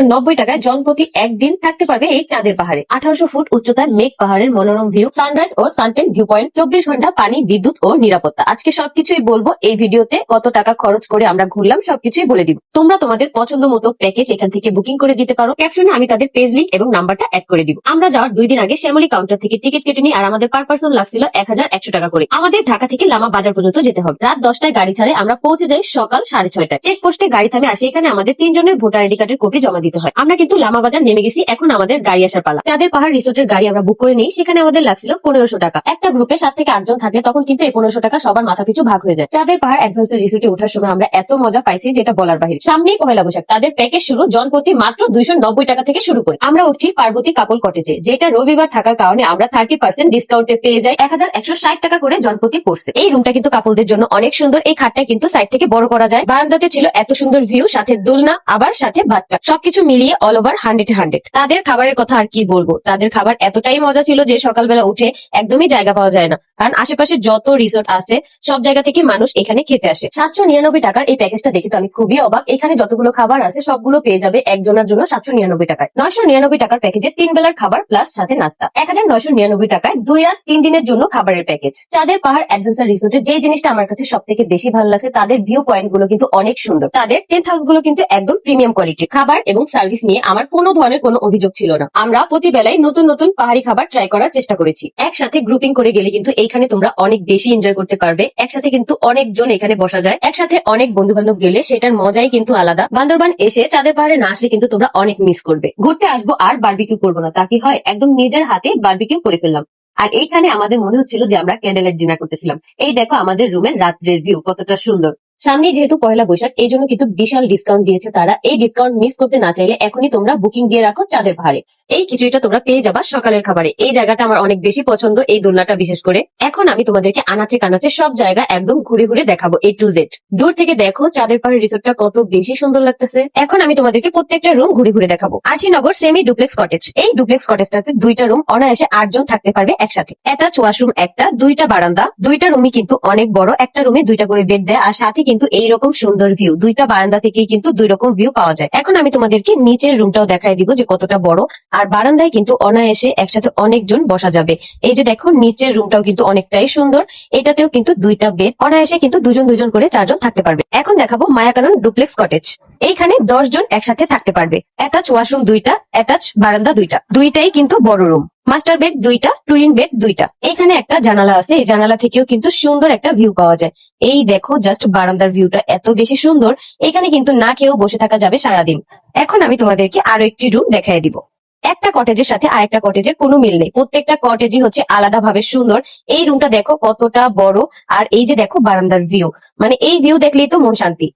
90 টাকায় জনপ্রতি একদিন থাকতে পারবে এই চাঁদের পাহাড়ে। 1800 ফুট উচ্চতায় মেঘ পাহাড়ের মনোরম ভিউ, সানরাইজ ও সানটেন ভিউ পয়েন্ট, 24 ঘন্টা পানি, বিদ্যুৎ ও নিরাপত্তা। আজকে সবকিছুই বলবো এই ভিডিওতে। কত টাকা খরচ করে আমরা ঘুরলাম সবকিছুই বলে দিব। তোমরা তোমাদের পছন্দ মতো প্যাকেজ এখান থেকে বুকিং করে দিতে পারো। ক্যাপশনে আমি তাদের পেজ লিংক এবং নাম্বারটা অ্যাড করে দিব। আমরা যাওয়ার 2 দিন আগে শ্যামলী কাউন্টার থেকে টিকিট কেটে নিই, আর আমাদের পার পার্সন লাগছিল 1100 টাকা করে। আমাদের ঢাকা থেকে লামা বাজার পর্যন্ত যেতে হবে। রাত 10টায় গাড়ি ছাড়ে, আমরা পৌঁছে যাই সকাল 6:30টায়। চেকপোস্টে গাড়ি থামে, আসে এখানে আমাদের 3 জনের ভোটার আইডি কার্ডের কপি জমা দিতে হয়। আমরা কিন্তু লামা বাজার নেমে গেছি, এখন আমাদের গাড়ি আসার পালা। চাঁদের পাহাড় রিসোর্টের গাড়ি আমরা বুক করে নিই, সেখানে আমাদের লাগছিল 1500 টাকা। একটা গ্রুপে 7 থেকে 8 জন থাকলে তখন কিন্তু এই 1500 টাকা সবার মাথা পিছু ভাগ হয়ে যায়। চাঁদের পাহাড় অ্যাডভেঞ্চার রিসোর্টে ওঠার সময় আমরা এত মজা পাইছি যেটা বলার বাহিরে। সামনেই পহেলা বৈশাখ, তাদের প্যাকেজ শুরু জনপ্রতি মাত্র 290 টাকা থেকে শুরু করে। আমরা উঠি পার্বতী কাপল কটেজে, যেটা রবিবার থাকার কারণে আমরা 30% ডিসকাউন্টে পেয়ে যাই। 1160 টাকা করে জনপ্রতি পড়ছে। এই রুমটা কিন্তু কাপলদের জন্য অনেক সুন্দর। এই খাটটা কিন্তু সাইড থেকে বড় করা যায়। বারান্দাতে ছিল এত সুন্দর ভিউ, সাথে দোলনা, আবার সাথে বাচ্চা, সবকিছু মিলিয়ে অল ওভার 100-100। তাদের খাবারের কথা আর কি বলবো, তাদের খাবার এতটাই মজা ছিল যে সকালবেলা উঠে একদমই জায়গা পাওয়া যায় না, কারণ আশেপাশে যত রিসোর্ট আছে সব জায়গা থেকে মানুষ এখানে খেতে আসে। 799 টাকার এই প্যাকেজটা দেখে তো আমি খুবই অবাক। এখানে যতগুলো খাবার আছে সবগুলো পেয়ে যাবে একজনের জন্য 799 টাকায়। 999 টাকার প্যাকেজে 3 বেলার খাবার প্লাস সাথে নাস্তা। 1999 টাকায় 2 রাত 3 দিনের জন্য খাবারের প্যাকেজ। চাঁদের পাহাড় অ্যাডভেঞ্চার রিসোর্টে যে জিনিসটা আমার কাছে সব থেকে বেশি ভালো লাগছে, তাদের ভিউ পয়েন্ট গুলো কিন্তু অনেক সুন্দর। তাদের টেন্ট হাউস গুলো কিন্তু একদম প্রিমিয়াম কোয়ালিটি। খাবার এবং সার্ভিস নিয়ে আমার কোনো ধরনের কোনো অভিযোগ ছিল না। আমরা প্রতি বেলায় নতুন নতুন পাহাড়ি খাবার ট্রাই করার চেষ্টা করেছি। একসাথে গ্রুপিং করে গেলে কিন্তু এইখানে তোমরা অনেক বেশি এনজয় করতে পারবে। একসাথে কিন্তু অনেকজন এখানে বসা যায়। একসাথে অনেক বন্ধু বান্ধব গেলে সেটার মজাই কিন্তু আলাদা। বান্দরবান এসে চাঁদের পাহাড়ে না আসলে কিন্তু তোমরা অনেক মিস করবে। ঘুরতে আসবো আর বারবিকিউ করবো না, তা কি হয়? একদম নিজের হাতে বারবিকিউ করে ফেললাম। আর এইখানে আমাদের মনে হচ্ছিল যে আমরা ক্যান্ডেল লাইট ডিনার করতেছিলাম। এই দেখো আমাদের রুমের রাত্রের ভিউ কতটা সুন্দর। সামনে যেহেতু পয়লা বৈশাখ, এই জন্য কিন্তু বিশাল ডিসকাউন্ট দিয়েছে তারা। এই ডিসকাউন্ট মিস করতে না চাইলে এখনই তোমরা বুকিং দিয়ে রাখো চাঁদের পাহাড়ে। এই খিচুড়িটা তোমরা পেয়ে যাবা সকালের খাবারে। এই জায়গাটা আমার অনেক বেশি পছন্দ, এই দোলনাটা বিশেষ করে। এখন আমি তোমাদেরকে আনাচে কানাচে সব জায়গা একদম ঘুরে ঘুরে দেখাবো, A to Z। দূর থেকে দেখো চাঁদের পাহাড়ের রিসোর্টটা কত বেশি সুন্দর লাগতেছে। এখন আমি তোমাদেরকে প্রত্যেকটা রুম ঘুরে ঘুরে দেখাবো। Ashinagar semi duplex cottage. এই ডুপ্লেক্স কটেজটাতে 2টা রুম, অনায়াসে 8 জন থাকতে পারবে একসাথে। অ্যাটাচ ওয়াশরুম একটা, 2টা বারান্দা, 2টা রুমই কিন্তু অনেক বড়। একটা রুমে 2টা করে বেড দেয়, আর সাথে কিন্তু এইরকম সুন্দর ভিউ। 2টা বারান্দা থেকেই কিন্তু 2 রকম ভিউ পাওয়া যায়। এখন আমি তোমাদেরকে নিচের রুমটাও দেখাই দিব যে কতটা বড়। আর বারান্দায় কিন্তু অনায়াসে একসাথে অনেকজন বসা যাবে। এই যে দেখো নিচের রুমটাও কিন্তু অনেকটাই সুন্দর। এটাতেও কিন্তু 2টা বেড, অনায়াসে কিন্তু 2 জন করে 4 জন থাকতে পারবে। এখন দেখাবো মায়াকানন ডুপ্লেক্স কটেজ। এইখানে 10 জন একসাথে থাকতে পারবে। অ্যাটাচ ওয়াশরুম 2টা, অ্যাটাচ বারান্দা 2টা, 2টাই কিন্তু বড় রুম। মাস্টার বেড 2টা, টুইন বেড 2টা। এখানে একটা জানালা আছে, এই জানালা থেকেও কিন্তু সুন্দর একটা ভিউ পাওয়া যায়। এই দেখো জাস্ট বারান্দার ভিউটা এত বেশি সুন্দর। এখানে কিন্তু না খেয়েও বসে থাকা যাবে সারাদিন। এখন আমি তোমাদেরকে আরো একটি রুম দেখাই দিব। একটা কটেজের সাথে আরেকটা কটেজের কোনো মিল নেই, প্রত্যেকটা কটেজই হচ্ছে আলাদাভাবে সুন্দর। এই রুমটা দেখো কতটা বড়, আর এই যে দেখো বারান্দার ভিউ, মানে এই ভিউ দেখলেই তো মন শান্তি।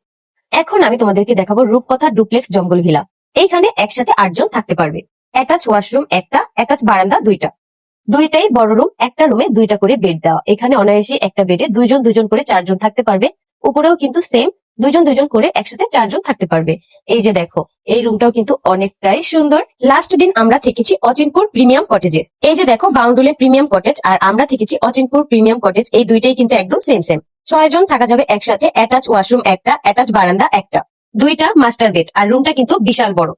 এখন আমি তোমাদেরকে দেখাবো রূপকথা ডুপ্লেক্স জঙ্গল ভিলা। এইখানে একসাথে 8 জন থাকতে পারবে। অ্যাটাচ ওয়াশরুম একটা, অ্যাটাচ বারান্দা 2টা, 2টাই বড় রুম। একটা রুমে 2টা করে বেড দেওয়া। এখানে অনায়াসে একটা বেডে 2 জন করে 4 জন থাকতে পারবে। উপরেও কিন্তু সেম 2 জন করে একসাথে 4 জন থাকতে পারবে। এই যে দেখো এই রুমটাও কিন্তু অনেকটাই সুন্দর। লাস্ট দিন আমরা থেকেছি অচিনপুর প্রিমিয়াম কটেজে। এই যে দেখো বাউন্ডুলে প্রিমিয়াম কটেজ, আর আমরা থেকেছি অচিনপুর প্রিমিয়াম কটেজ। এই 2টাই কিন্তু একদম সেম। 6 জন থাকা যাবে একসাথে। অ্যাটাচ ওয়াশরুম একটা, অ্যাটাচ বারান্দা একটা, 2টা মাস্টার বেড, আর রুমটা কিন্তু বিশাল বড়।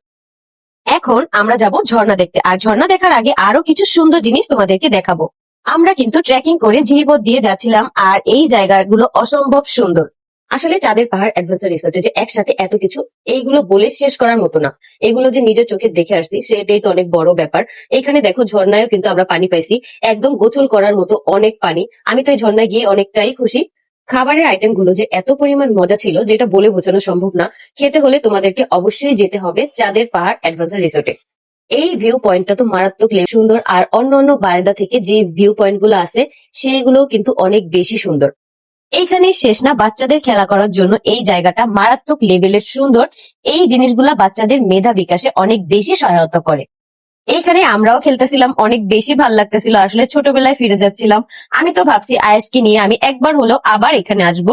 এখন আমরা যাব ঝর্ণা দেখতে, আর ঝর্ণা দেখার আগে আরো কিছু সুন্দর জিনিস তোমাদেরকে দেখাবো। আমরা কিন্তু ট্রেকিং করে ঝিরিপথ দিয়ে যাচ্ছিলাম, আর এই জায়গাগুলো অসম্ভব সুন্দর। আসলে চাঁদের পাহাড় অ্যাডভেঞ্চার রিসোর্টে যে একসাথে এত কিছু, এইগুলো বলে শেষ করার মতো না। এগুলো যে নিজের চোখে দেখে আসছি সেটাই তো অনেক বড় ব্যাপার। এখানে দেখো ঝর্ণায়ও কিন্তু আমরা পানি পাইছি, একদম গোসল করার মতো অনেক পানি। আমি তো এই ঝর্ণায় গিয়ে অনেকটাই খুশি। খাবারের আইটেম গুলো যে এত পরিমাণ মজা ছিল যেটা বলে বোঝানো সম্ভব না। খেতে হলে তোমাদেরকে অবশ্যই যেতে হবে চাঁদের পাহাড় অ্যাডভেঞ্চার রিসোর্টে। এই ভিউ পয়েন্টটা তো মারাত্মক সুন্দর, আর অন্য বারান্দা থেকে যে ভিউ পয়েন্ট গুলো আছে সেগুলো কিন্তু অনেক বেশি সুন্দর। এইখানে শেষ না, বাচ্চাদের খেলা করার জন্য এই জায়গাটা মারাত্মক লেভেলের সুন্দর। এই জিনিসগুলা বাচ্চাদের মেধা বিকাশে অনেক বেশি সহায়তা করে। এইখানে আমরাও খেলতেছিলাম, অনেক বেশি ভাল লাগতেছিল। আসলে ছোটবেলায় ফিরে যাচ্ছিলাম। আমি তো ভাবছি আয়েশকে নিয়ে আমি একবার হলেও আবার এখানে আসবো।